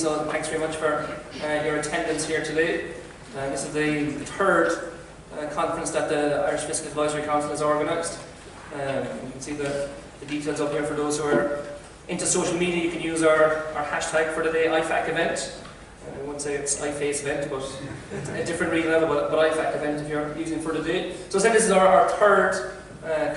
so thanks very much for your attendance here today. This is the third conference that the Irish Fiscal Advisory Council has organised. You can see the details up here for those who are into social media. You can use our hashtag for the day, IFAC event. I wouldn't say it's iFace event, but it's a different reading level, but IFAC event if you're using it for the day. So I said this is our third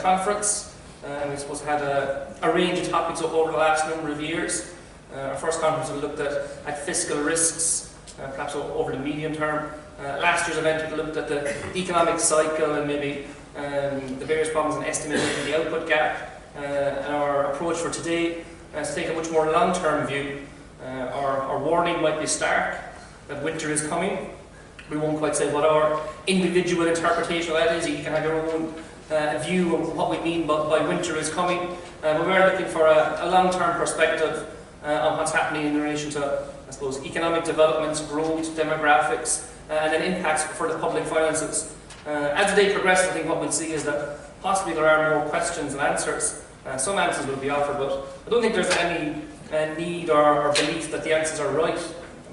conference, and we suppose had a range of topics over the last number of years. Our first conference we looked at fiscal risks, perhaps over the medium term. Last year's event we looked at the economic cycle and maybe the various problems in estimating the output gap. And our approach for today is to take a much more long-term view. Our warning might be stark, that winter is coming. We won't quite say what our individual interpretation of that is. You can have your own view of what we mean by winter is coming. But we're looking for a long-term perspective on what's happening in relation to, I suppose, economic developments, growth, demographics, and then impacts for the public finances. As the day progresses, I think what we'll see is that possibly there are more questions than answers. Some answers will be offered, but I don't think there's any need or belief that the answers are right.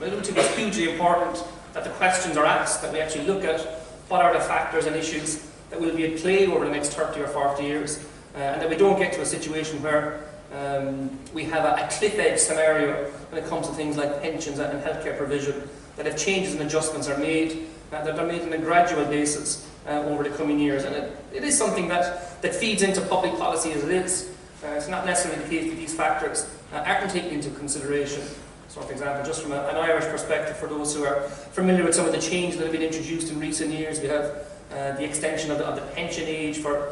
I don't think it's hugely important that the questions are asked, that we actually look at what are the factors and issues that will be at play over the next 30 or 40 years, and that we don't get to a situation where we have a cliff edge scenario when it comes to things like pensions and healthcare provision, that if changes and adjustments are made, that they're made on a gradual basis over the coming years. And it is something that feeds into public policy as it is. It's not necessarily the case that these factors aren't taken into consideration. So, for example, just from an Irish perspective, for those who are familiar with some of the changes that have been introduced in recent years, we have the extension of the pension age for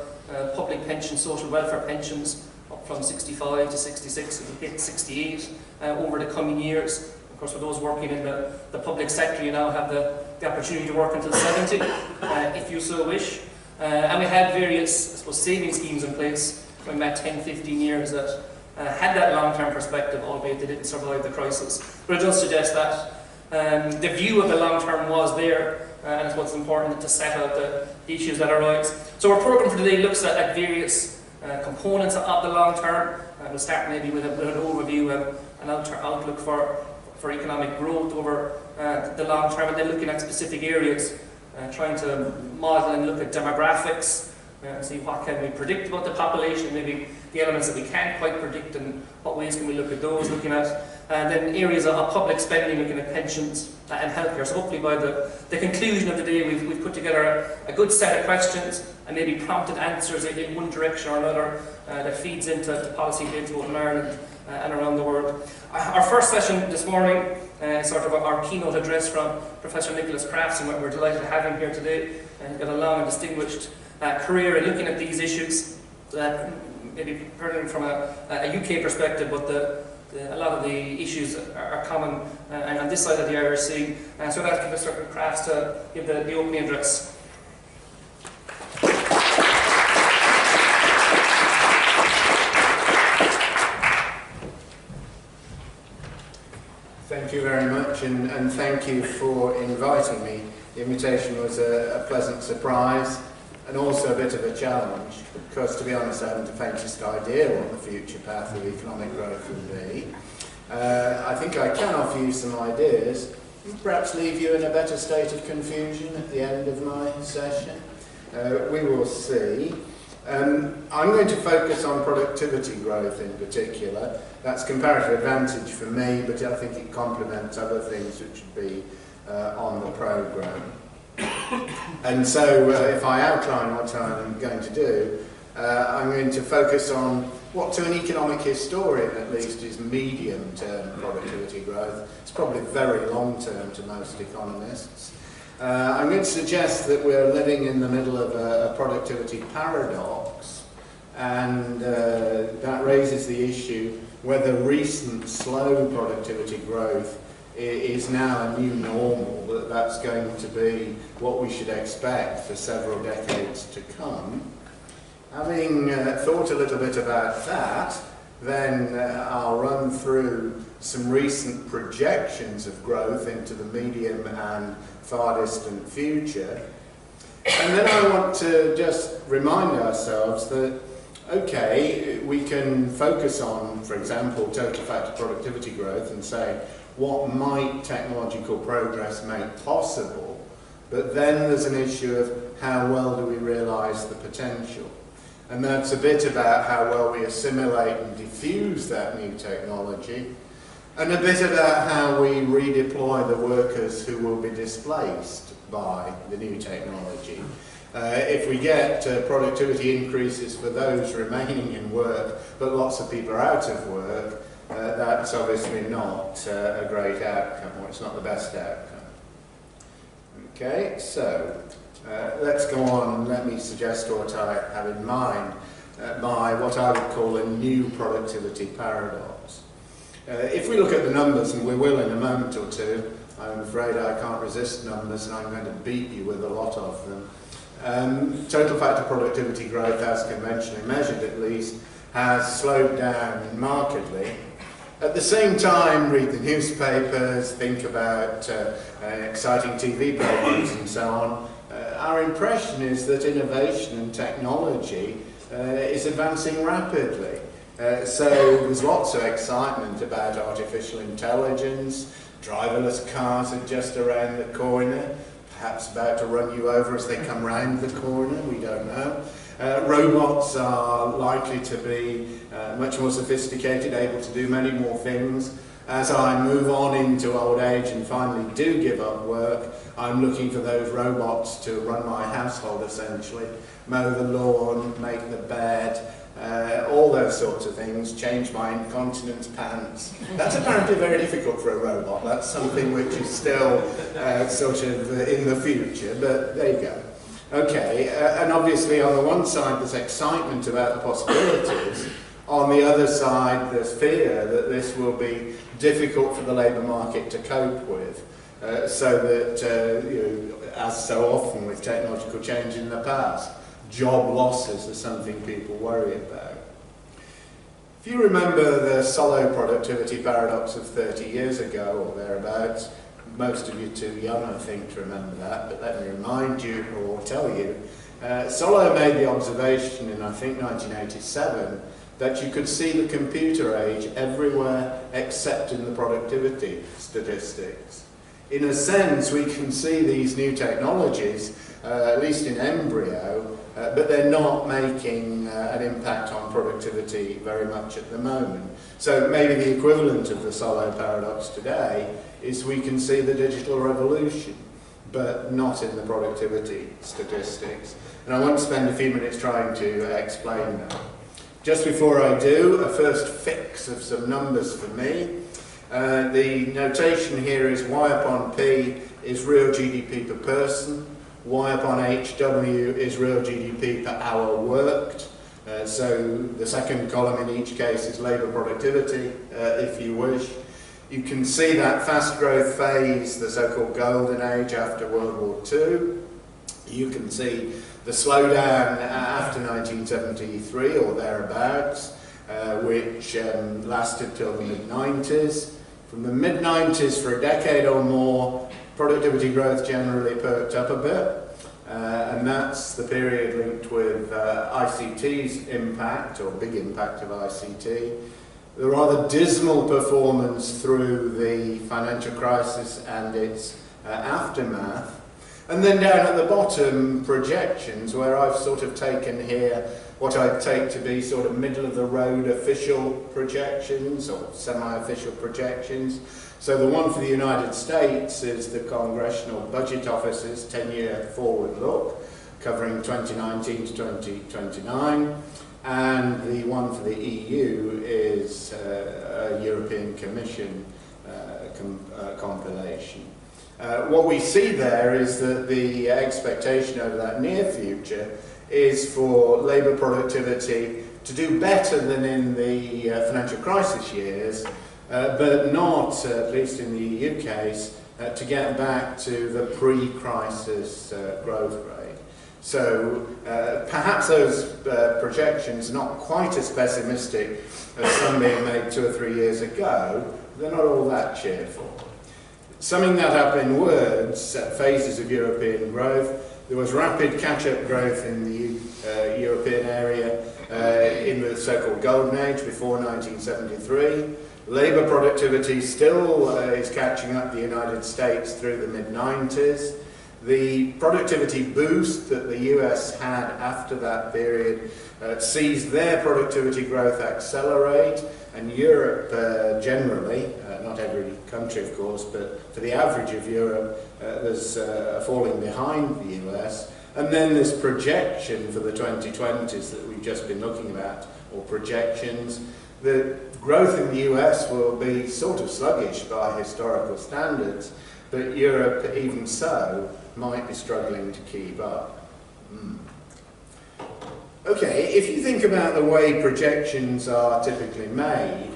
public pensions, social welfare pensions, up from 65 to 66, and hit 68 over the coming years. Of course, for those working in the public sector, you now have the opportunity to work until 70, if you so wish. And we had various, I suppose, saving schemes in place going back 10, 15 years that had that long-term perspective, albeit they didn't survive the crisis. But it does suggest that the view of the long-term was there, and it's what's important to set out the issues that arise. So our programme for today looks at various components of the long-term. We'll start maybe with an overview, an outlook for economic growth over the long-term, and then looking at specific areas, trying to model and look at demographics, and see what can we predict about the population, maybe the elements that we can't quite predict, and what ways can we look at those, looking at then areas of public spending, looking at pensions and healthcare. So hopefully by the conclusion of the day we've put together a good set of questions and maybe prompted answers in one direction or another that feeds into the policy debates both in Ireland and around the world. Our first session this morning is sort of our keynote address from Professor Nicholas Crafts, and we're delighted to have him here today. He's got a long and distinguished career in looking at these issues, maybe particularly from a UK perspective, but a lot of the issues are common on this side of the Irish Sea. So I'd ask Professor Crafts to give the opening address. Thank you very much, and thank you for inviting me. The invitation was a pleasant surprise and also a bit of a challenge, because to be honest I haven't the faintest idea what the future path of economic growth will be. I think I can offer you some ideas, perhaps leave you in a better state of confusion at the end of my session. We will see. I'm going to focus on productivity growth in particular. That's comparative advantage for me, but I think it complements other things which should be on the programme. And so if I outline what I'm going to do, I'm going to focus on what to an economic historian at least is medium-term productivity growth. It's probably very long-term to most economists. I'm going to suggest that we're living in the middle of a productivity paradox, and that raises the issue whether recent slow productivity growth is now a new normal, that's going to be what we should expect for several decades to come. Having thought a little bit about that, then I'll run through some recent projections of growth into the medium and far distant future. And then I want to just remind ourselves that, okay, we can focus on, for example, total factor productivity growth and say, what might technological progress make possible, but then there's an issue of how well do we realise the potential. And that's a bit about how well we assimilate and diffuse that new technology, and a bit about how we redeploy the workers who will be displaced by the new technology. If we get productivity increases for those remaining in work, but lots of people are out of work, that's obviously not a great outcome, or it's not the best outcome. Okay, so let's go on and let me suggest what I have in mind by what I would call a new productivity paradox. If we look at the numbers, and we will in a moment or two, I'm afraid I can't resist numbers and I'm going to beat you with a lot of them. Total factor productivity growth, as conventionally measured at least, has slowed down markedly. At the same time, read the newspapers, think about exciting TV programs and so on. Our impression is that innovation and technology is advancing rapidly. So there's lots of excitement about artificial intelligence. Driverless cars are just around the corner, perhaps about to run you over as they come round the corner, we don't know. Robots are likely to be much more sophisticated, able to do many more things. As I move on into old age and finally do give up work, I'm looking for those robots to run my household essentially, mow the lawn, make the bed, all those sorts of things, change my incontinence pants. That's apparently very difficult for a robot. That's something which is still sort of in the future, but there you go. Okay, and obviously on the one side there's excitement about the possibilities. On the other side there's fear that this will be difficult for the labour market to cope with. So that, you know, as so often with technological change in the past, job losses are something people worry about. If you remember the solo productivity paradox of 30 years ago or thereabouts, most of you are too young, I think, to remember that, but let me remind you or tell you, Solow made the observation in, I think, 1987, that you could see the computer age everywhere except in the productivity statistics. In a sense, we can see these new technologies, at least in embryo, but they're not making an impact on productivity very much at the moment. So maybe the equivalent of the Solow paradox today is we can see the digital revolution, but not in the productivity statistics. And I want to spend a few minutes trying to explain that. Just before I do, a first fix of some numbers for me. The notation here is Y upon P is real GDP per person, Y upon HW is real GDP per hour worked. So the second column in each case is labour productivity, if you wish. You can see that fast growth phase, the so-called golden age after World War II. You can see the slowdown after 1973 or thereabouts, which lasted till the mid-90s. From the mid-90s for a decade or more, productivity growth generally perked up a bit, and that's the period linked with ICT's impact, or big impact of ICT. The rather dismal performance through the financial crisis and its aftermath. And then down at the bottom, projections, where I've sort of taken here what I'd take to be sort of middle-of-the-road official projections or semi-official projections. So the one for the United States is the Congressional Budget Office's 10-year forward look, covering 2019 to 2029. And the one for the EU is a European Commission compilation. What we see there is that the expectation over that near future is for labour productivity to do better than in the financial crisis years, but not, at least in the EU case, to get back to the pre-crisis growth rate. So perhaps those projections are not quite as pessimistic as some being made 2 or 3 years ago. They're not all that cheerful. Summing that up in words, phases of European growth, there was rapid catch-up growth in the European area in the so-called Golden Age before 1973. There Labour productivity still is catching up the United States through the mid-90s. The productivity boost that the US had after that period sees their productivity growth accelerate, and Europe generally, not every country of course, but for the average of Europe, there's falling behind the US. And then this projection for the 2020s that we've just been looking at, or projections, the growth in the US will be sort of sluggish by historical standards, but Europe, even so, might be struggling to keep up. Okay, if you think about the way projections are typically made,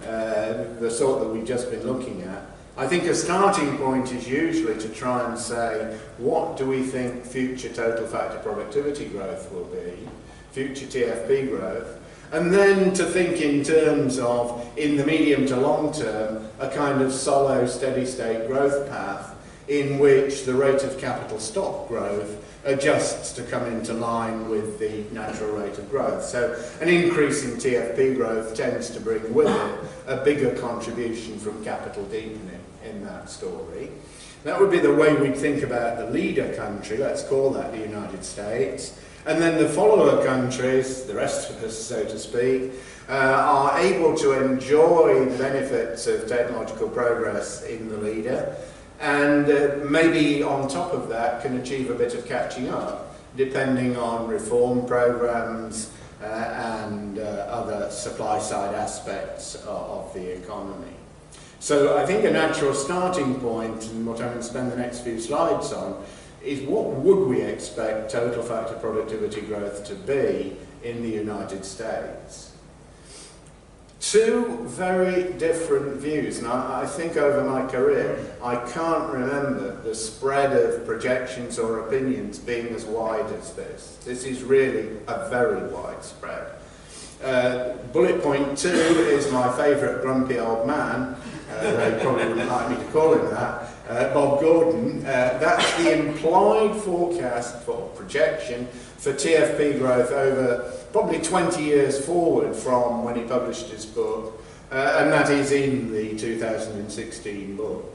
the sort that we've just been looking at, I think a starting point is usually to try and say, what do we think future total factor productivity growth will be, future TFP growth, and then to think in terms of, in the medium to long term, a kind of solo steady state growth path in which the rate of capital stock growth adjusts to come into line with the natural rate of growth. So an increase in TFP growth tends to bring with it a bigger contribution from capital deepening in that story. That would be the way we'd think about the leader country, let's call that the United States. And then the follower countries, the rest of us so to speak, are able to enjoy the benefits of technological progress in the leader, and maybe on top of that can achieve a bit of catching up, depending on reform programs and other supply side aspects of the economy. So I think a natural starting point, and what I'm going to spend the next few slides on, is what would we expect total factor productivity growth to be in the United States? Two very different views, and I think over my career I can't remember the spread of projections or opinions being as wide as this. This is really a very wide spread. Bullet point 2 is my favourite grumpy old man, they probably wouldn't like me to call him that, Bob Gordon. That's the implied forecast for projection for TFP growth over probably 20 years forward from when he published his book, and that is in the 2016 book.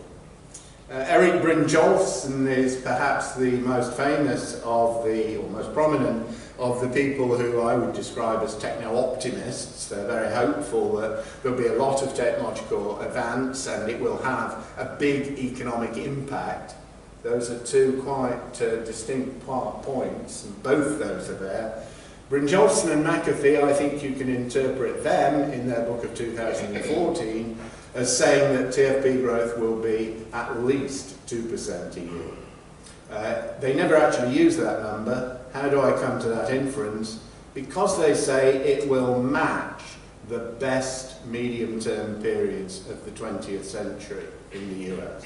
Eric Brynjolfsson is perhaps the most famous of the, or most prominent of the people who I would describe as techno-optimists. They're very hopeful that there'll be a lot of technological advance and it will have a big economic impact. Those are two quite distinct points, and both those are there. Brynjolfsson and McAfee, I think you can interpret them in their book of 2014 as saying that TFP growth will be at least 2% a year. They never actually use that number. How do I come to that inference? Because they say it will match the best medium-term periods of the 20th century in the US.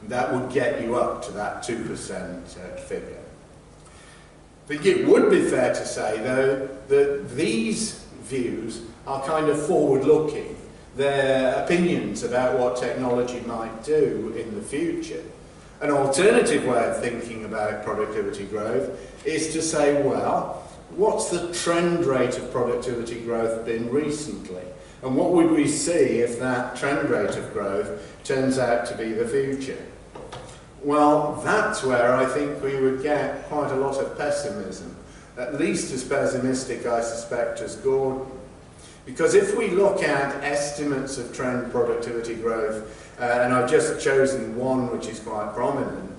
That would get you up to that 2% figure. I think it would be fair to say, though, that these views are kind of forward-looking. They're opinions about what technology might do in the future. An alternative way of thinking about productivity growth is to say, well, what's the trend rate of productivity growth been recently? And what would we see if that trend rate of growth turns out to be the future? Well, that's where I think we would get quite a lot of pessimism, at least as pessimistic, I suspect, as Gordon. Because if we look at estimates of trend productivity growth, and I've just chosen one which is quite prominent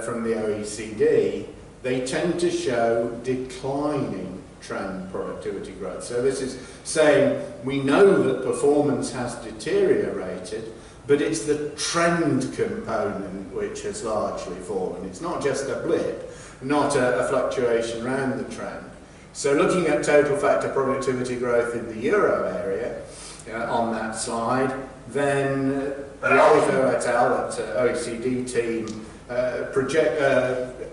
from the OECD, they tend to show declining trend productivity growth. So this is saying we know that performance has deteriorated, but it's the trend component which has largely fallen. It's not just a blip, not a fluctuation around the trend. So looking at total factor productivity growth in the euro area on that slide, then Riolfo et al., that OECD team,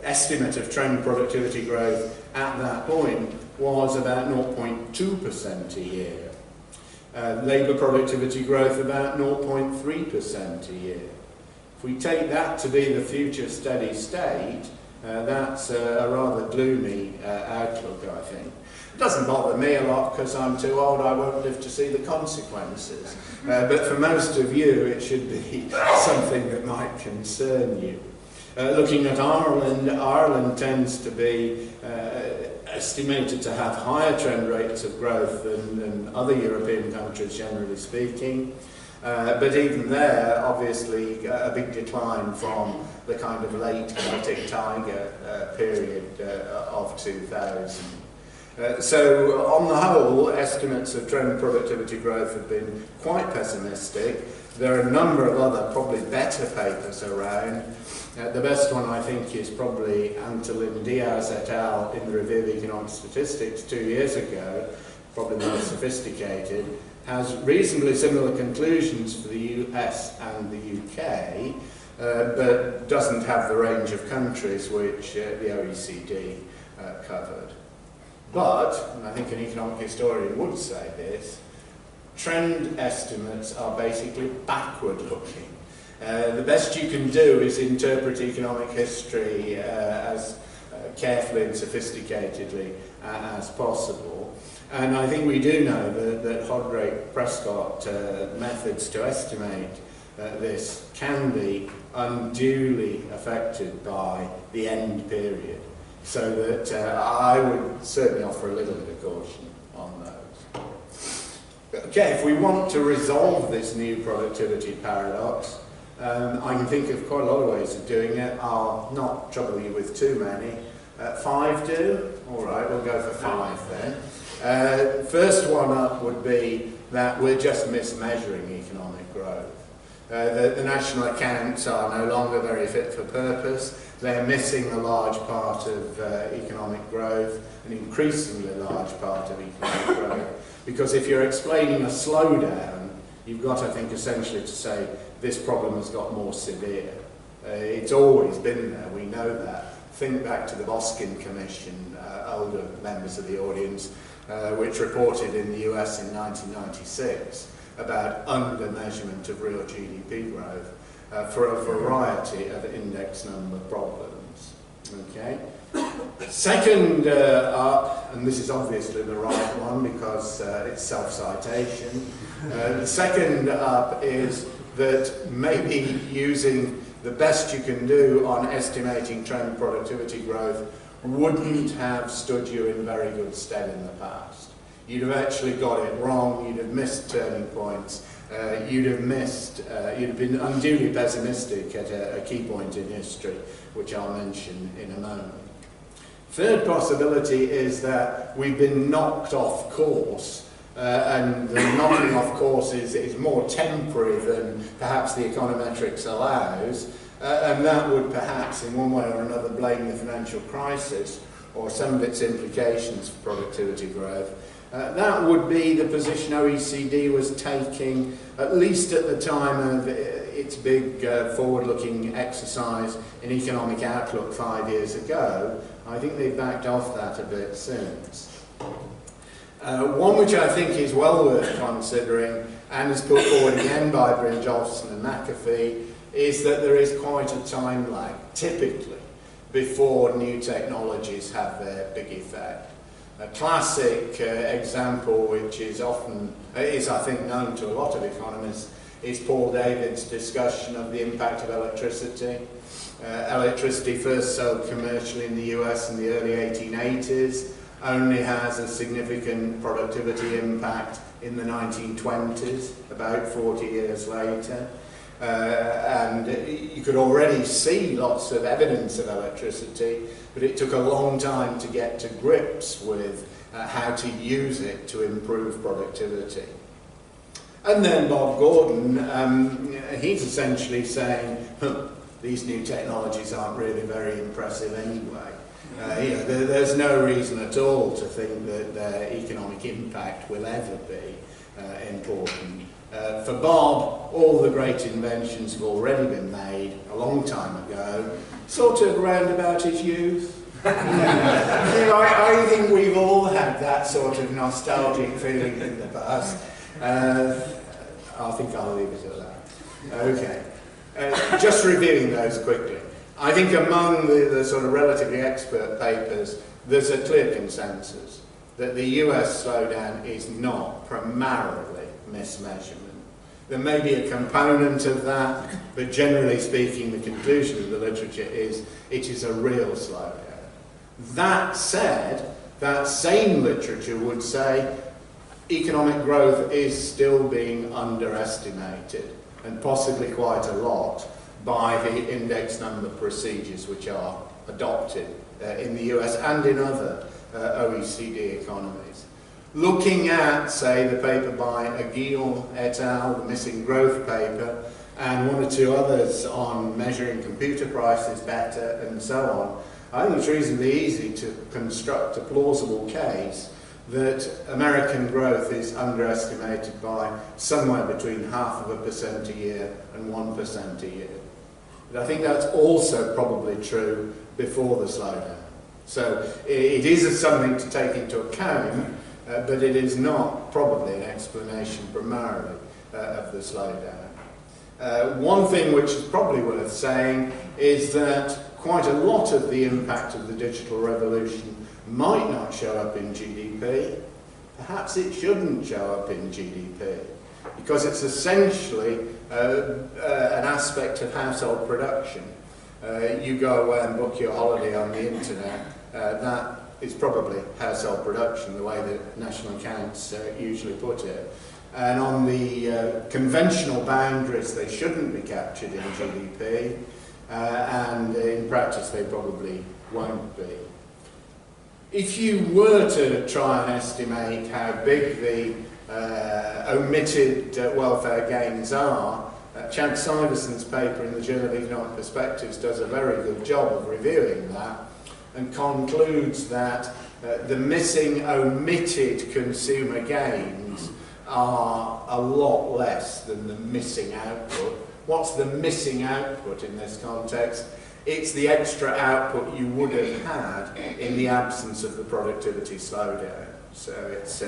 estimate of trend productivity growth at that point was about 0.2% a year. Labour productivity growth about 0.3% a year. If we take that to be the future steady state, That's a rather gloomy outlook, I think. It doesn't bother me a lot because I'm too old, I won't live to see the consequences. But for most of you, it should be something that might concern you. Looking at Ireland, Ireland tends to be estimated to have higher trend rates of growth than other European countries, generally speaking. But even there, obviously, a big decline from the kind of late Celtic Tiger period of 2000. So, on the whole, estimates of trend productivity growth have been quite pessimistic. There are a number of other, probably better papers around. The best one, I think, is probably Antolin Diaz et al. In the Review of Economic Statistics 2 years ago, probably more sophisticated, has reasonably similar conclusions for the US and the UK, but doesn't have the range of countries which the OECD covered. But, and I think an economic historian would say this, trend estimates are basically backward-looking. The best you can do is interpret economic history as carefully and sophisticatedly as possible. And I think we do know that Hodrake-Prescott methods to estimate this can be unduly affected by the end period. So that I would certainly offer a little bit of caution on those. Okay, if we want to resolve this new productivity paradox, I can think of quite a lot of ways of doing it. I'll not trouble you with too many. 5 do? All right, we'll go for 5 then. First one up would be that we're just mismeasuring economic growth. The national accounts are no longer very fit for purpose. They're missing a large part of economic growth, an increasingly large part of economic growth. Because if you're explaining a slowdown, you've got, I think, essentially to say this problem has got more severe. It's always been there, we know that. Think back to the Boskin Commission, older members of the audience, which reported in the US in 1996 about under-measurement of real GDP growth for a variety of index number problems. Okay. Second up, and this is obviously the right one because it's self-citation, the second up is that maybe using the best you can do on estimating trend productivity growth wouldn't have stood you in very good stead in the past. You'd have actually got it wrong, you'd have missed turning points, you'd have been unduly pessimistic at a key point in history, which I'll mention in a moment. Third possibility is that we've been knocked off course, and the knocking off course is more temporary than perhaps the econometrics allows, and that would perhaps in one way or another blame the financial crisis or some of its implications for productivity growth. That would be the position OECD was taking, at least at the time of its big forward-looking exercise in economic outlook 5 years ago. I think they've backed off that a bit since. One which I think is well worth considering, and is put forward again by Brynjolfsson and McAfee, is that there is quite a time lag, typically, before new technologies have their big effect. A classic example, which is often, I think, known to a lot of economists, is Paul David's discussion of the impact of electricity. Electricity first sold commercially in the US in the early 1880s, only has a significant productivity impact in the 1920s, about 40 years later. And you could already see lots of evidence of electricity, but it took a long time to get to grips with how to use it to improve productivity. And then Bob Gordon, he's essentially saying, these new technologies aren't really very impressive anyway. There's no reason at all to think that their economic impact will ever be important. For Bob, all the great inventions have already been made a long time ago, sort of round about his youth. I think we've all had that sort of nostalgic feeling in the past. I think I'll leave it at that. Okay. Just reviewing those quickly. I think among the sort of relatively expert papers, there's a clear consensus that the US slowdown is not primarily mismeasurement. There may be a component of that, but generally speaking, the conclusion of the literature is it is a real slowdown. That said, that same literature would say economic growth is still being underestimated, and possibly quite a lot, by the index number procedures which are adopted in the US and in other OECD economies. Looking at, say, the paper by Aguil et al., the missing growth paper, and one or two others on measuring computer prices better and so on, I think it's reasonably easy to construct a plausible case that American growth is underestimated by somewhere between 0.5% a year and 1% a year. But I think that's also probably true before the slowdown. So it is something to take into account, but it is not probably an explanation primarily of the slowdown. One thing which is probably worth saying is that quite a lot of the impact of the digital revolution might not show up in GDP. Perhaps it shouldn't show up in GDP, because it's essentially an aspect of household production. You go away and book your holiday on the internet, that is probably household production, the way that national accounts usually put it. And on the conventional boundaries, they shouldn't be captured in GDP, and in practice they probably won't be. If you were to try and estimate how big the omitted welfare gains are, Chad Syverson's paper in the Journal of Economic Perspectives does a very good job of reviewing that, and concludes that the missing omitted consumer gains are a lot less than the missing output. What's the missing output in this context? It's the extra output you would have had in the absence of the productivity slowdown. So it's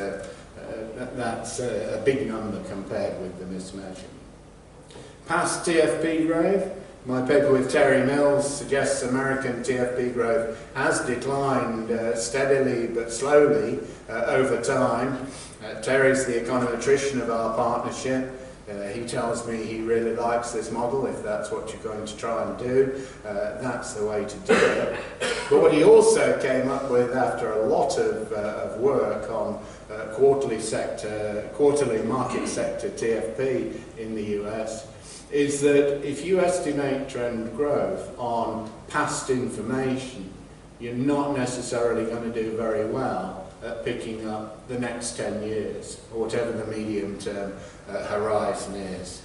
that's a big number compared with the mismeasurement. Past TFP growth, my paper with Terry Mills suggests American TFP growth has declined steadily but slowly over time. Terry's the econometrician of our partnership. He tells me he really likes this model. If that's what you're going to try and do, that's the way to do it. But what he also came up with after a lot of work on quarterly market sector TFP in the US is that if you estimate trend growth on past information, you're not necessarily going to do very well at picking up the next 10 years, or whatever the medium-term horizon is.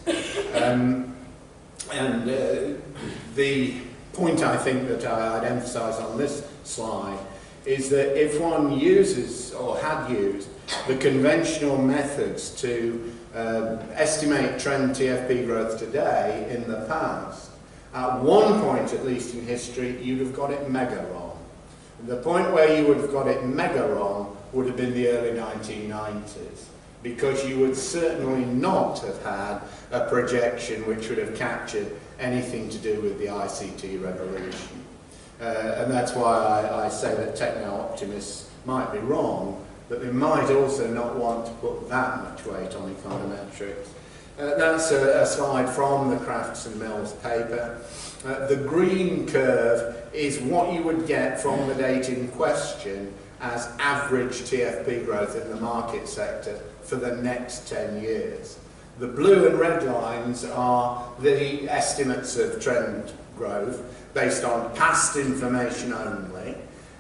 The point I think that I'd emphasise on this slide is that if one uses, or had used, the conventional methods to estimate trend TFP growth today in the past, at one point, at least in history, you'd have got it mega wrong. The point where you would have got it mega wrong would have been the early 1990s, because you would certainly not have had a projection which would have captured anything to do with the ICT revolution. And that's why I say that techno-optimists might be wrong, but they might also not want to put that much weight on econometrics. That's a slide from the Crafts and Mills paper. The green curve is what you would get from the date in question as average TFP growth in the market sector for the next 10 years. The blue and red lines are the estimates of trend growth based on past information only,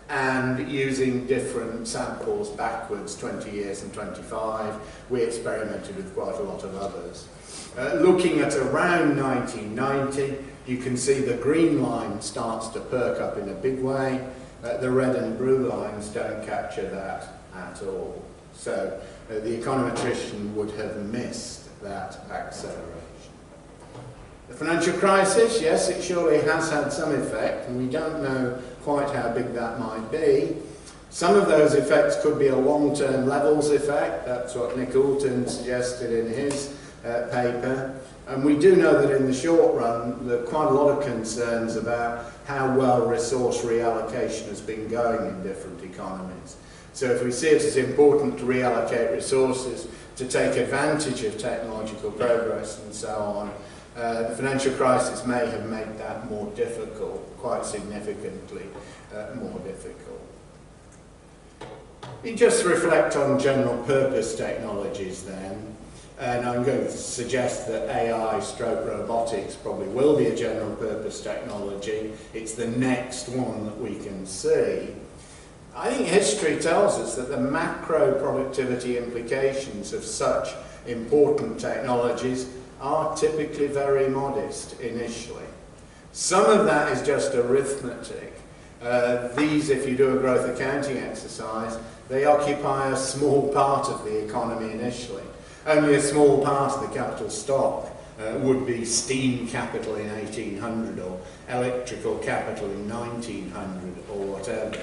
and using different samples backwards, 20 years and 25. We experimented with quite a lot of others. Looking at around 1990, you can see the green line starts to perk up in a big way. The red and blue lines don't capture that at all. So the econometrician would have missed that acceleration. The financial crisis, yes, it surely has had some effect, and we don't know quite how big that might be. Some of those effects could be a long-term levels effect. That's what Nick Alton suggested in his paper. And we do know that in the short run, there are quite a lot of concerns about how well resource reallocation has been going in different economies. So if we see it as important to reallocate resources to take advantage of technological progress and so on, the financial crisis may have made that more difficult, quite significantly more difficult. We just reflect on general purpose technologies then, and I'm going to suggest that AI stroke robotics probably will be a general purpose technology. It's the next one that we can see. I think history tells us that the macro productivity implications of such important technologies are typically very modest initially. Some of that is just arithmetic. These, if you do a growth accounting exercise, they occupy a small part of the economy initially. Only a small part of the capital stock would be steam capital in 1800 or electrical capital in 1900 or whatever.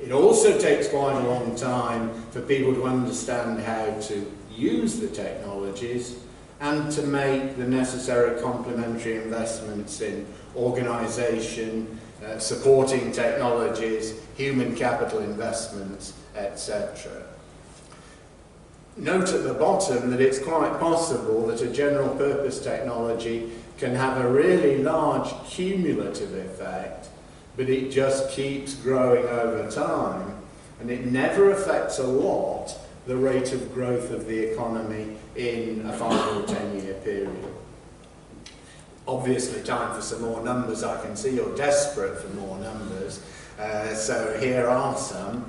It also takes quite a long time for people to understand how to use the technologies and to make the necessary complementary investments in organisation, supporting technologies, human capital investments, etc. Note at the bottom that it's quite possible that a general purpose technology can have a really large cumulative effect, but it just keeps growing over time, and it never affects a lot the rate of growth of the economy in a 5 or 10-year period. Obviously, time for some more numbers. I can see you're desperate for more numbers, so here are some.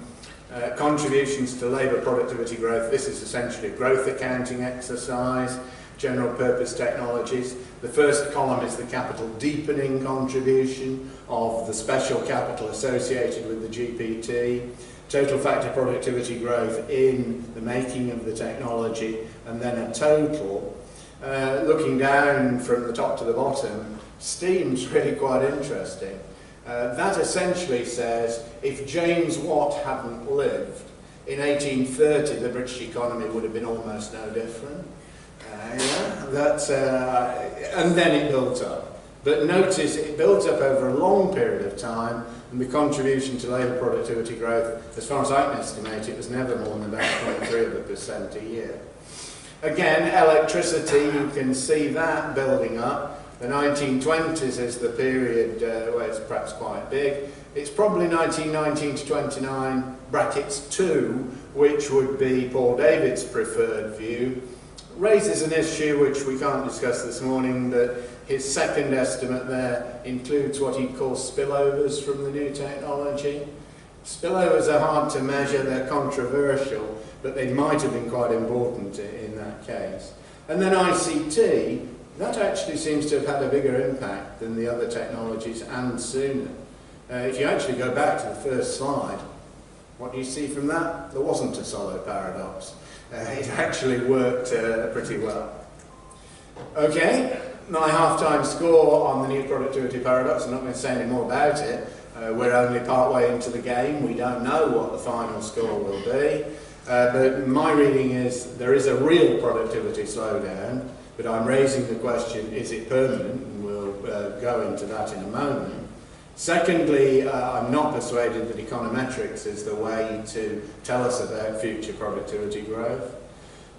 Contributions to labour productivity growth. This is essentially a growth accounting exercise. General purpose technologies. The first column is the capital deepening contribution of the special capital associated with the GPT. Total factor productivity growth in the making of the technology, and then a total. Looking down from the top to the bottom, steam's really quite interesting. That essentially says if James Watt hadn't lived, in 1830 the British economy would have been almost no different. And then it built up. But notice it built up over a long period of time, and the contribution to labour productivity growth, as far as I can estimate, it was never more than about 0.3% a year. Again, electricity, you can see that building up. The 1920s is the period where it's perhaps quite big. It's probably 1919 to 29, brackets 2, which would be Paul David's preferred view. Raises an issue which we can't discuss this morning, that his second estimate there includes what he calls spillovers from the new technology. Spillovers are hard to measure, they're controversial, but they might have been quite important in that case. And then ICT, that actually seems to have had a bigger impact than the other technologies, and sooner. If you actually go back to the first slide, what do you see from that? There wasn't a solid paradox. It actually worked pretty well. Okay, my half-time score on the new productivity paradox. I'm not going to say any more about it. We're only part way into the game. We don't know what the final score will be. But my reading is there is a real productivity slowdown, but I'm raising the question, is it permanent? And we'll go into that in a moment. Secondly, I'm not persuaded that econometrics is the way to tell us about future productivity growth.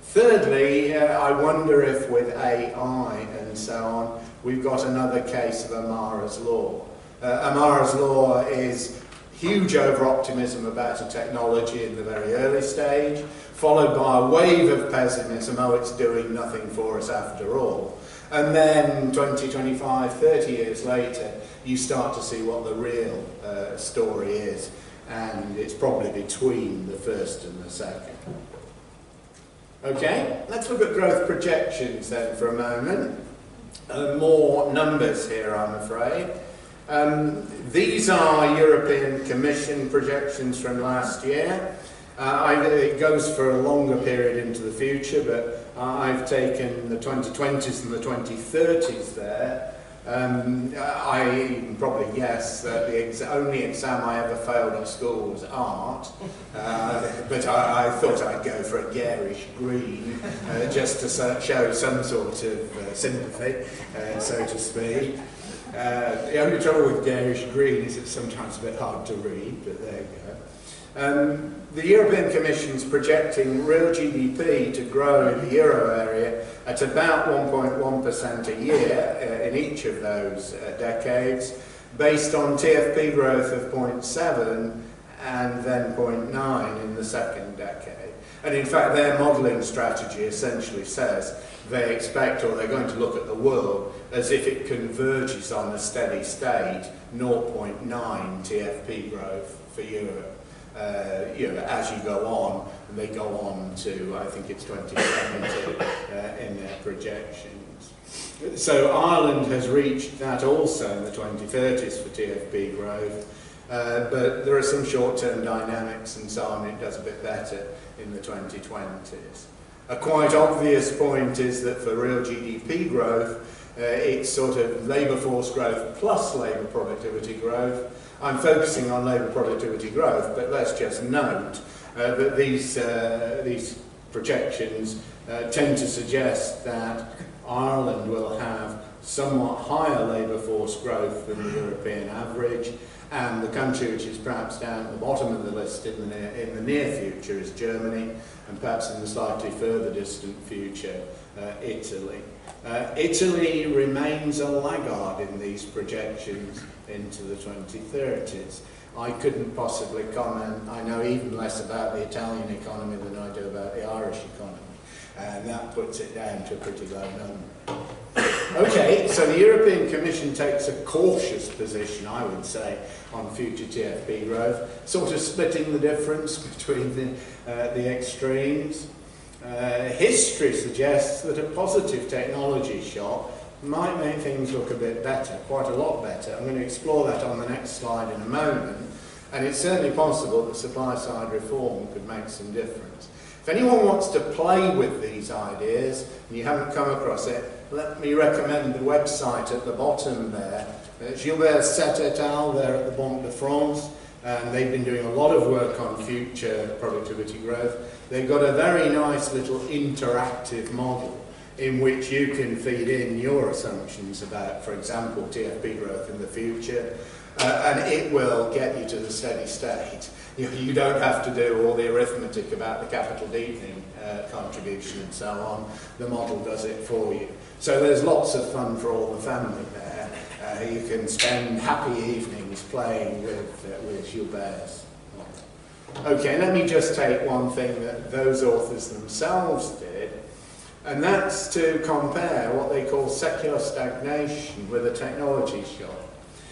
Thirdly, I wonder if with AI and so on, we've got another case of Amara's Law. Amara's Law is huge over-optimism about a technology in the very early stage, followed by a wave of pessimism, oh, it's doing nothing for us after all. And then 20, 25, 30 years later, you start to see what the real story is, and it's probably between the first and the second. Okay, let's look at growth projections then for a moment. More numbers here, I'm afraid. These are European Commission projections from last year. It goes for a longer period into the future, but I've taken the 2020s and the 2030s there. I can probably guess that the only exam I ever failed at school was art, but I thought I'd go for a garish green just to show some sort of sympathy, so to speak. The only trouble with garish green is it's sometimes a bit hard to read, but there you go. The European Commission's projecting real GDP to grow in the euro area at about 1.1% a year in each of those decades, based on TFP growth of 0.7 and then 0.9 in the second decade. And in fact, their modelling strategy essentially says they expect, or they're going to look at the world as if it converges on a steady state, 0.9 TFP growth for Europe. As you go on, and they go on to, I think it's 2070 in their projections. So Ireland has reached that also in the 2030s for TFP growth, but there are some short-term dynamics and so on. It does a bit better in the 2020s. A quite obvious point is that for real GDP growth, it's sort of labour force growth plus labour productivity growth. I'm focusing on labour productivity growth, but let's just note that these projections tend to suggest that Ireland will have somewhat higher labour force growth than the European average, and the country which is perhaps down at the bottom of the list in the near future is Germany, and perhaps in the slightly further distant future, Italy. Italy remains a laggard in these projections into the 2030s. I couldn't possibly comment. I know even less about the Italian economy than I do about the Irish economy, and that puts it down to a pretty low number. Okay, so the European Commission takes a cautious position, I would say, on future TFP growth, sort of splitting the difference between the extremes. History suggests that a positive technology shock might make things look a bit better, quite a lot better. I'm going to explore that on the next slide in a moment, and it's certainly possible that supply-side reform could make some difference. If anyone wants to play with these ideas, and you haven't come across it, let me recommend the website at the bottom there. Gilbert Set et al. There at the Banque de France, and they've been doing a lot of work on future productivity growth. They've got a very nice little interactive model in which you can feed in your assumptions about, for example, TFP growth in the future, and it will get you to the steady state. You don't have to do all the arithmetic about the capital deepening contribution and so on. The model does it for you. So there's lots of fun for all the family there. You can spend happy evenings playing with Gilbert's model. Okay, let me just take one thing that those authors themselves did, and that's to compare what they call secular stagnation with a technology shock.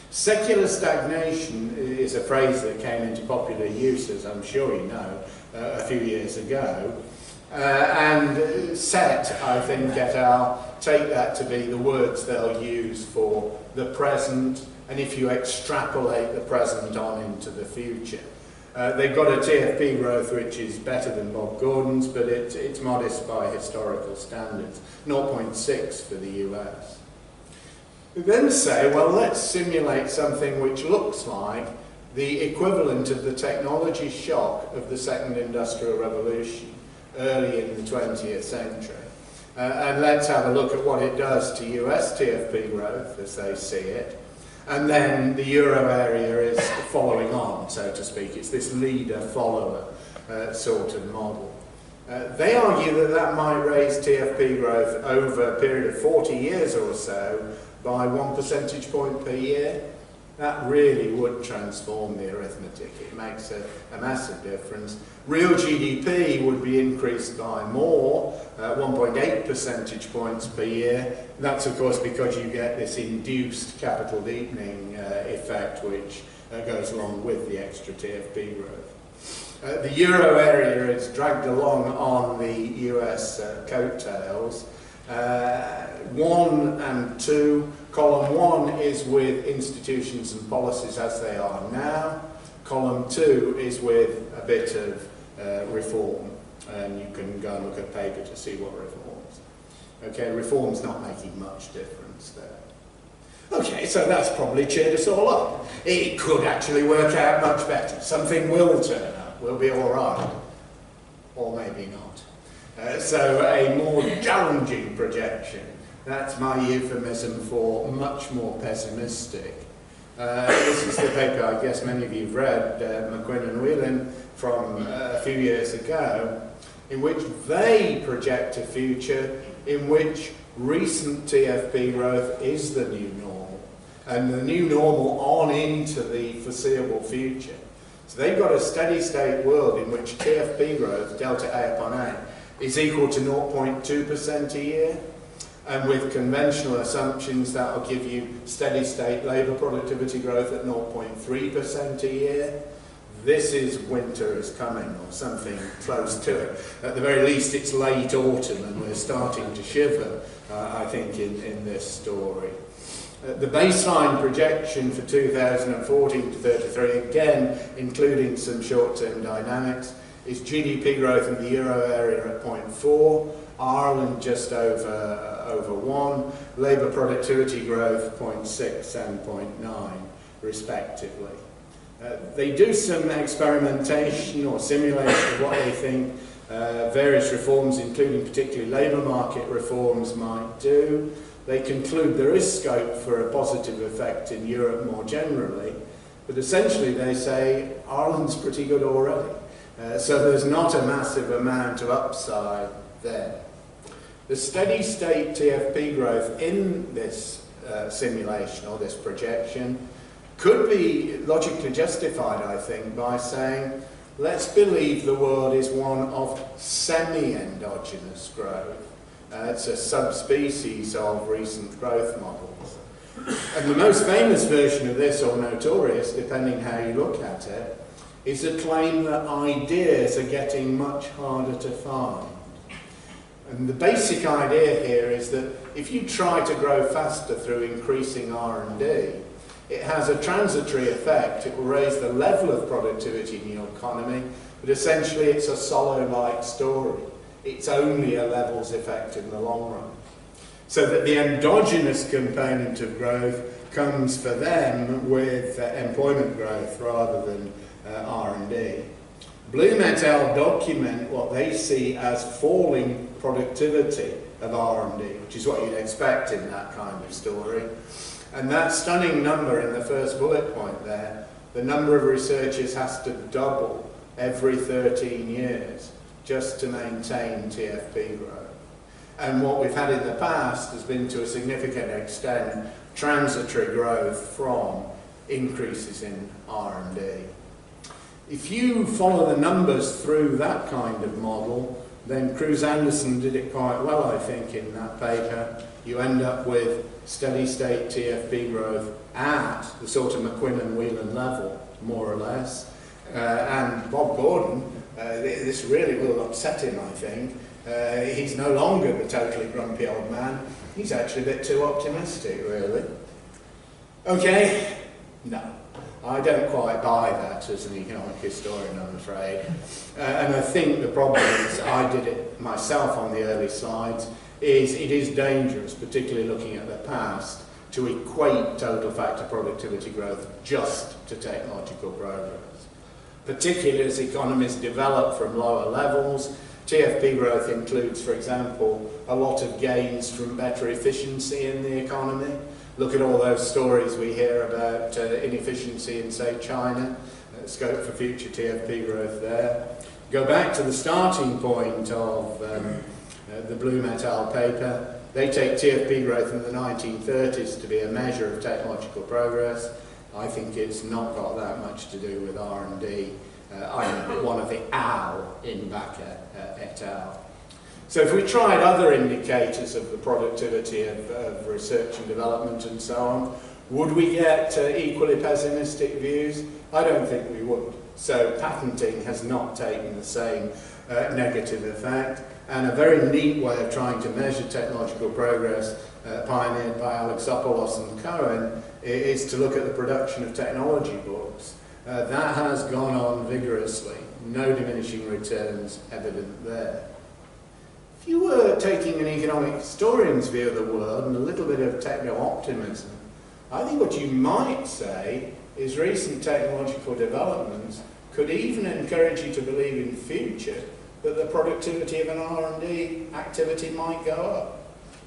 Secular stagnation is a phrase that came into popular use, as I'm sure you know, a few years ago. And Set, I think, et al. Take that to be the words they'll use for the present, and if you extrapolate the present on into the future. They've got a TFP growth which is better than Bob Gordon's, but it's modest by historical standards, 0.6 for the US. We then say, well, let's simulate something which looks like the equivalent of the technology shock of the Second Industrial Revolution early in the 20th century. And let's have a look at what it does to US TFP growth as they see it. And then the euro area is following on, so to speak. It's this leader-follower sort of model. They argue that that might raise TFP growth over a period of 40 years or so by 1 percentage point per year. That really would transform the arithmetic. It makes a massive difference. Real GDP would be increased by more, 1.8 percentage points per year. That's, of course, because you get this induced capital deepening effect, which goes along with the extra TFP growth. The euro area is dragged along on the US coattails. 1 and 2. Column 1 is with institutions and policies as they are now. Column 2 is with a bit of reform, and you can go and look at paper to see what reforms. Okay, reform's not making much difference there. Okay, so that's probably cheered us all up. It could actually work out much better. Something will turn up. We'll be all right. Or maybe not. So a more challenging projection. That's my euphemism for much more pessimistic. This is the paper I guess many of you have read, McQuinn and Whelan, from a few years ago, in which they project a future in which recent TFP growth is the new normal, and the new normal on into the foreseeable future. So they've got a steady state world in which TFP growth, delta A upon A, is equal to 0.2% a year, and with conventional assumptions that will give you steady state labour productivity growth at 0.3% a year. This is winter is coming, or something close to it. At the very least, it's late autumn and we're starting to shiver, I think, in this story. The baseline projection for 2014 to 33, again, including some short-term dynamics, is GDP growth in the euro area at 0.4, Ireland just over 1, labour productivity growth 0.6 and 0.9 respectively. They do some experimentation or simulation of what they think various reforms, including particularly labour market reforms, might do. They conclude there is scope for a positive effect in Europe more generally, but essentially they say Ireland's pretty good already. So there's not a massive amount of upside there. The steady state TFP growth in this simulation or this projection could be logically justified, I think, by saying, let's believe the world is one of semi-endogenous growth. It's a subspecies of recent growth models. And the most famous version of this, or notorious, depending how you look at it, is a claim that ideas are getting much harder to find. And the basic idea here is that if you try to grow faster through increasing R&D, it has a transitory effect. It will raise the level of productivity in your economy, but essentially it's a Solow-like story. It's only a levels effect in the long run. So that the endogenous component of growth comes for them with employment growth rather than R&D. Blue Metal document what they see as falling productivity of R&D, which is what you'd expect in that kind of story. And that stunning number in the first bullet point there, the number of researchers has to double every 13 years just to maintain TFP growth. And what we've had in the past has been, to a significant extent, transitory growth from increases in R&D. If you follow the numbers through that kind of model, then Cruz-Anderson did it quite well, I think, in that paper. You end up with steady state TFP growth at the sort of McQuinn and Whelan level, more or less. And Bob Gordon, this really will upset him, I think. He's no longer the totally grumpy old man. He's actually a bit too optimistic, really. Okay, no. I don't quite buy that as an economic historian, I'm afraid. And I think the problem is, I did it myself on the early slides, is it is dangerous, particularly looking at the past, to equate total factor productivity growth just to technological progress. Particularly as economies develop from lower levels, TFP growth includes, for example, a lot of gains from better efficiency in the economy. Look at all those stories we hear about inefficiency in, say, China, scope for future TFP growth there. Go back to the starting point of the Blue Metal paper. They take TFP growth in the 1930s to be a measure of technological progress. I think it's not got that much to do with R&D. I'm one of the owl in Bakker et al. So if we tried other indicators of the productivity of research and development and so on, would we get equally pessimistic views? I don't think we would. So patenting has not taken the same negative effect. And a very neat way of trying to measure technological progress, pioneered by Alexopoulos and Cohen, is to look at the production of technology books. That has gone on vigorously. No diminishing returns evident there. If you were taking an economic historian's view of the world and a little bit of techno-optimism, I think what you might say is recent technological developments could even encourage you to believe in future that the productivity of an R&D activity might go up.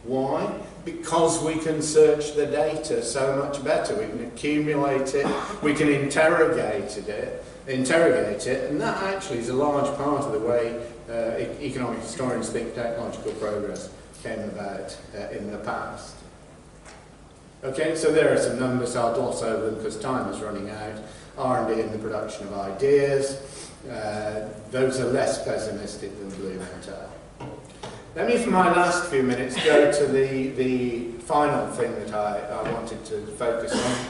Why? Because we can search the data so much better. We can accumulate it, we can interrogate it, and that actually is a large part of the way economic historians think technological progress came about in the past. Okay, so there are some numbers. I'll gloss over them because time is running out. R&D in the production of ideas. Those are less pessimistic than Blumenthal. Let me, for my last few minutes, go to the final thing that I wanted to focus on.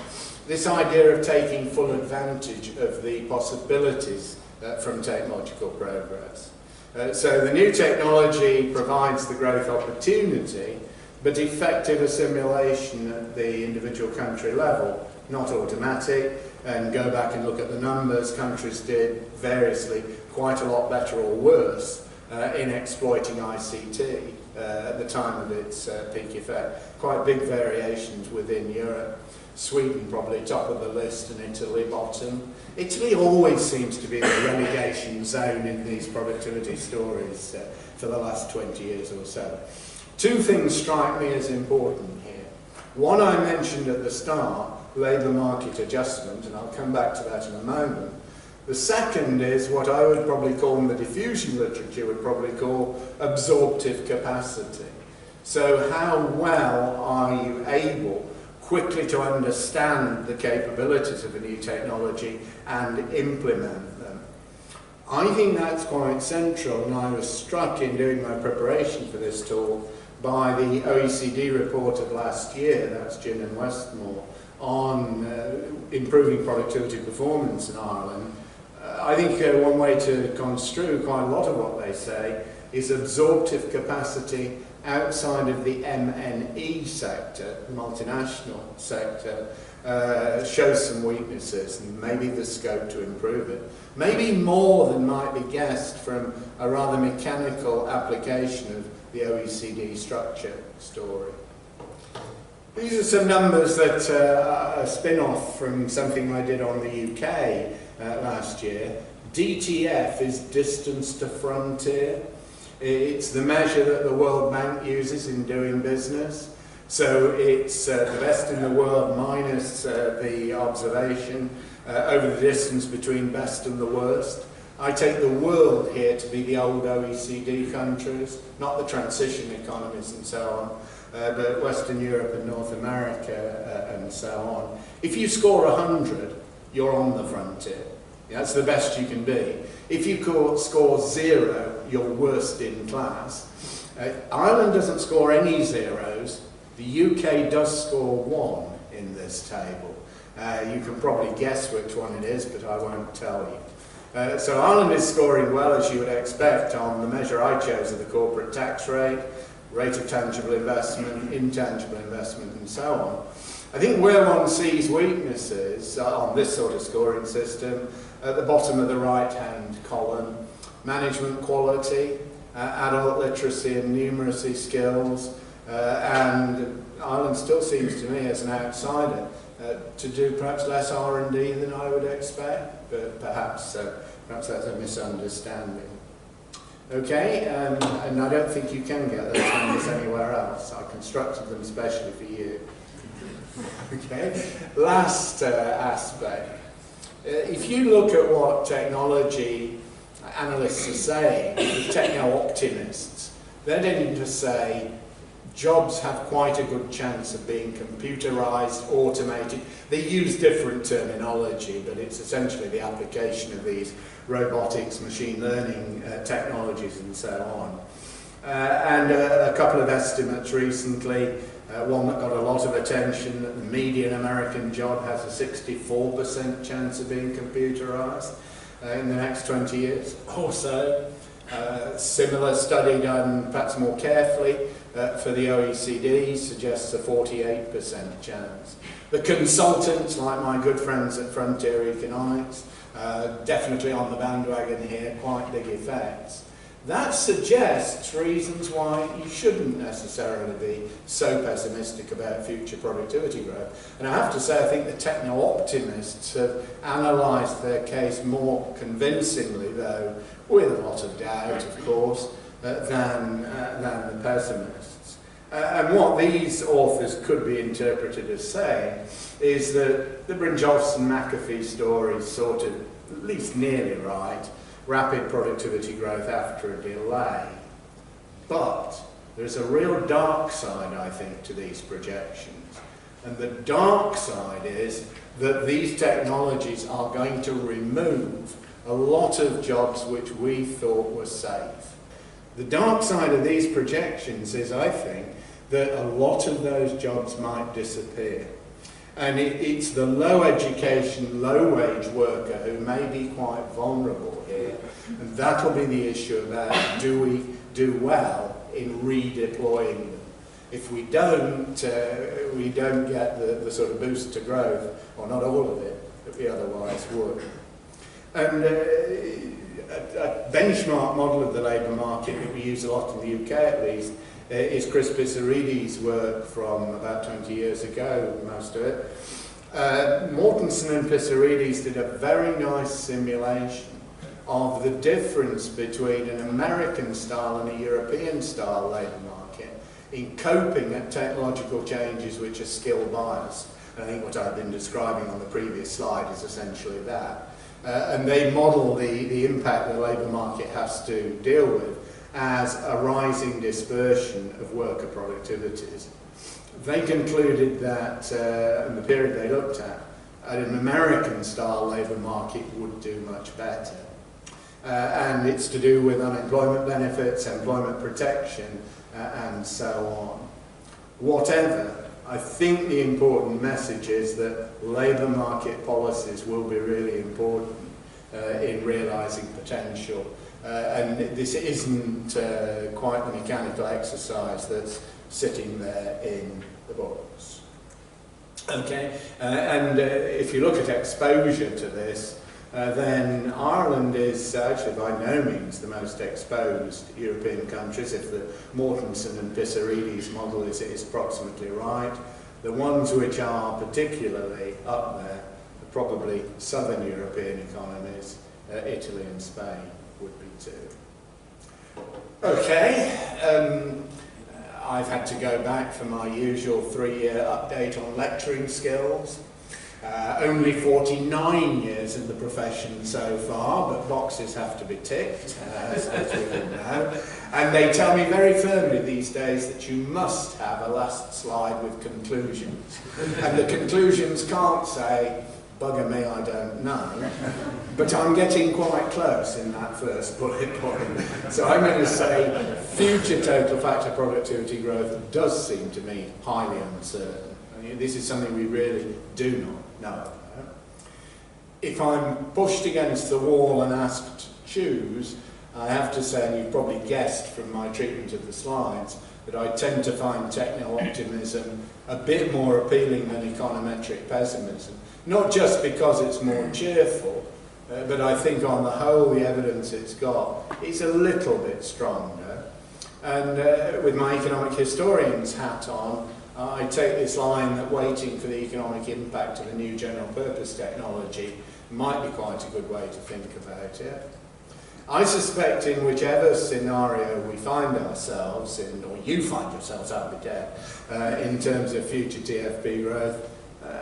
This idea of taking full advantage of the possibilities from technological progress. So the new technology provides the growth opportunity, but effective assimilation at the individual country level, not automatic. And go back and look at the numbers, countries did variously quite a lot better or worse in exploiting ICT at the time of its peak effect. Quite big variations within Europe. Sweden probably top of the list and Italy bottom. Italy always seems to be the relegation zone in these productivity stories for the last 20 years or so. Two things strike me as important here. One I mentioned at the start, labour market adjustment, and I'll come back to that in a moment. The second is what I would probably call, in the diffusion literature, would probably call absorptive capacity. So how well are you able quickly to understand the capabilities of a new technology and implement them? I think that's quite central, and I was struck in doing my preparation for this talk by the OECD report of last year, that's Ginn and Westmore, on improving productivity performance in Ireland. I think one way to construe quite a lot of what they say is absorptive capacity outside of the MNE sector, the multinational sector, shows some weaknesses, and maybe the scope to improve it. Maybe more than might be guessed from a rather mechanical application of the OECD structure story. These are some numbers that are a spin-off from something I did on the UK last year. DTF is distance to frontier. It's the measure that the World Bank uses in doing business. So it's the best in the world minus the observation over the distance between best and the worst. I take the world here to be the old OECD countries, not the transition economies and so on. But Western Europe and North America and so on. If you score 100, you're on the frontier. That's the best you can be. If you score 0, you're worst in class. Ireland doesn't score any zeros. The UK does score 1 in this table. You can probably guess which one it is, but I won't tell you. So Ireland is scoring well, as you would expect, on the measure I chose of the corporate tax rate, rate of tangible investment, intangible investment, and so on. I think where one sees weaknesses on this sort of scoring system, at the bottom of the right-hand column, management quality, adult literacy and numeracy skills, and Ireland still seems to me, as an outsider, to do perhaps less R&D than I would expect, but perhaps that's a misunderstanding. Okay, and I don't think you can get those numbers anywhere else. I constructed them especially for you. Okay, last aspect. If you look at what technology analysts are saying, the techno-optimists, they're tending to say jobs have quite a good chance of being computerized, automated. They use different terminology, but it's essentially the application of these robotics, machine learning technologies and so on. And a couple of estimates recently, one that got a lot of attention, that the median American job has a 64% chance of being computerized in the next 20 years or so. Similar study done perhaps more carefully for the OECD suggests a 48% chance. The consultants, like my good friends at Frontier Economics, definitely on the bandwagon here, quite big effects. That suggests reasons why you shouldn't necessarily be so pessimistic about future productivity growth. And I have to say, I think the techno-optimists have analysed their case more convincingly, though with a lot of doubt, of course, than the pessimists. And what these authors could be interpreted as saying is that the Brynjolfsson-McAfee story is sort of at least nearly right. Rapid productivity growth after a delay. But there's a real dark side, I think, to these projections. And the dark side is that these technologies are going to remove a lot of jobs which we thought were safe. The dark side of these projections is, I think, that a lot of those jobs might disappear. And it's the low education, low wage worker who may be quite vulnerable here. And that'll be the issue about do we do well in redeploying them. If we don't get the sort of boost to growth, or not all of it, that we otherwise would. And a benchmark model of the labour market that we use a lot in the UK at least, is Chris Pissarides' work from about 20 years ago, most of it. Mortensen and Pissarides did a very nice simulation of the difference between an American-style and a European-style labour market in coping at technological changes which are skill-biased. I think what I've been describing on the previous slide is essentially that. And they model the impact the labour market has to deal with as a rising dispersion of worker productivities. They concluded that in the period they looked at, an American-style labour market would do much better. And it's to do with unemployment benefits, employment protection, and so on. Whatever, I think the important message is that labour market policies will be really important in realising potential. And this isn't quite the mechanical exercise that's sitting there in the books. Okay, and if you look at exposure to this, then Ireland is actually by no means the most exposed European countries, if the Mortensen and Pissarides model is approximately right. The ones which are particularly up there are probably southern European economies, Italy and Spain would be too. Okay, I've had to go back for my usual 3-year update on lecturing skills. Only 49 years in the profession so far, but boxes have to be ticked, as we all know. And they tell me very firmly these days that you must have a last slide with conclusions. And the conclusions can't say, bugger me, I don't know. But I'm getting quite close in that first bullet point. So I'm going to say future total factor productivity growth does seem to me highly uncertain. I mean, this is something we really do not know. If I'm pushed against the wall and asked to choose, I have to say, and you've probably guessed from my treatment of the slides, that I tend to find techno-optimism a bit more appealing than econometric pessimism. Not just because it's more cheerful, but I think on the whole the evidence it's got is a little bit stronger. And with my economic historian's hat on, I take this line that waiting for the economic impact of a new general purpose technology might be quite a good way to think about it. I suspect in whichever scenario we find ourselves in, or you find yourselves, I'll be dead, in terms of future TFP growth,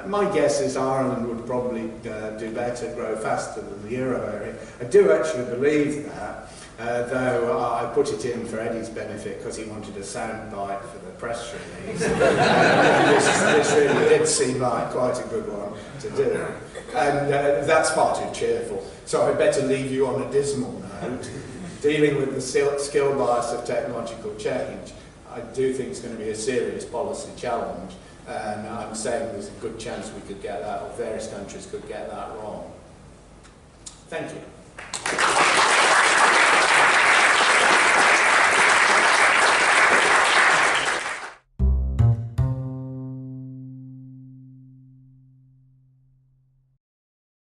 my guess is Ireland would probably do better, grow faster than the euro area. I do actually believe that, though I put it in for Eddie's benefit because he wanted a soundbite for the press release. This really did seem like quite a good one to do. And that's far too cheerful. So I'd better leave you on a dismal note. Dealing with the skill bias of technological change, I do think it's going to be a serious policy challenge. And I'm saying there's a good chance we could get that, or various countries could get that wrong. Thank you.